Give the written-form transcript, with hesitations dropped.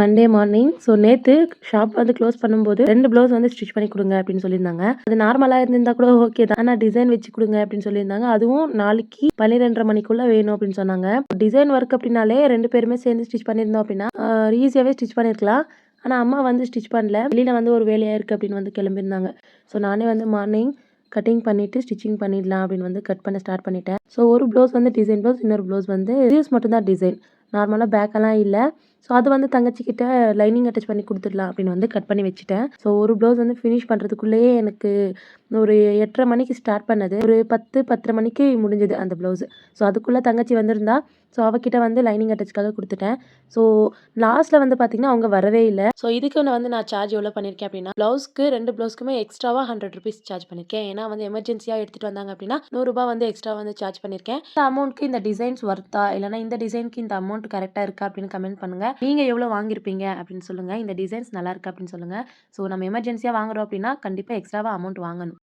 Monday morning. So நேத்து shop வந்து close பண்ணும்போது 2 ப்ளவுஸ் வந்து ஸ்டிச் பண்ணி குடுங்க அப்படின்னு சொல்லியிருந்தாங்க. அது நார்மலா இருந்திருந்தா கூட ஓகே தான். ஆனா டிசைன் வச்சு குடுங்க அப்படின்னு சொல்லியிருந்தாங்க. அதுவும் நாளைக்கு 12:30 மணிக்குள்ள வேணும் அப்படின்னு சொன்னாங்க. டிசைன் ஒர்க் அப்படின்னாலே 2 பேருமே சேர்ந்து ஸ்டிச் பண்ணியிருந்தோம் அப்படின்னா ஈஸியாவே ஸ்டிச் பண்ணியிருக்கலாம். ஆனா அம்மா வந்து ஸ்டிச் பண்ணல. வெளியில வந்து ஒரு வேலையா இருக்கு அப்படின்னு வந்து கிளம்பியிருந்தாங்க. ஸோ நானே வந்து மார்னிங் கட்டிங் பண்ணிட்டு ஸ்டிச்சிங் பண்ணிடலாம் அப்படின்னு வந்து கட் பண்ண ஸ்டார்ட் பண்ணிட்டேன். ஸோ ஒரு ப்ளவுஸ் வந்து டிசைன் ப்ளவுஸ், இன்னொரு ப்ளவுஸ் வந்து ஸ்லீவ்ஸ் மட்டும் தான் டிசைன். நார்மலா பேக்கெல்லாம் இல்ல. ஸோ அது வந்து தங்கச்சி கிட்ட லைனிங் அட்டாச் பண்ணி குடுத்துடலாம் அப்படின்னு வந்து கட் பண்ணி வச்சுட்டேன். ஸோ ஒரு ப்ளவுஸ் வந்து ஃபினிஷ் பண்றதுக்குள்ளேயே எனக்கு ஒரு 8:30 மணிக்கு ஸ்டார்ட் பண்ணது. ஒரு 10, 10:30 மணிக்கு முடிஞ்சது அந்த ப்ளவுஸ். ஸோ அதுக்குள்ள தங்கச்சி வந்திருந்தா. ஸோ அவகிட்ட வந்து லைனிங் அட்டாச்க்காக குடுத்துட்டேன். ஸோ லாஸ்ட்ல வந்து பார்த்தீங்கன்னா, அவங்க வரவே இல்ல. ஸோ இதுக்கு வந்து நான் சார்ஜ் எவ்வளோ பண்ணியிருக்கேன் அப்படின்னா, ப்ளவுஸ்க்கு 2 ப்ளவுஸ்க்குமே எக்ஸ்ட்ராவா ₹100 சார்ஜ் பண்ணியிருக்கேன். ஏன்னா வந்து எமர்ஜென்சியா எடுத்துட்டு வந்தாங்க அப்படின்னா, ₹100 வந்து எக்ஸ்ட்ரா வந்து சார்ஜ் பண்ணியிருக்கேன். இந்த அமௌண்ட்க்கு இந்த டிசைன்ஸ் வொர்த்தா? இல்லன்னா இந்த டிசைன்க்கு இந்த அமௌண்ட் கரெக்ட்டா இருக்கா? அப்படின்னு கமெண்ட் பண்ணுங்க. நீங்க எவ்வளோ வாங்கியிருப்பீங்க அப்படின்னு சொல்லுங்க. இந்த டிசைன்ஸ் நல்லா இருக்கா அப்படின்னு சொல்லுங்க. ஸோ நம்ம எமர்ஜென்சியா வாங்குறோம் அப்படின்னா, கண்டிப்பா எக்ஸ்ட்ராவா அமௌண்ட் வாங்கணும்.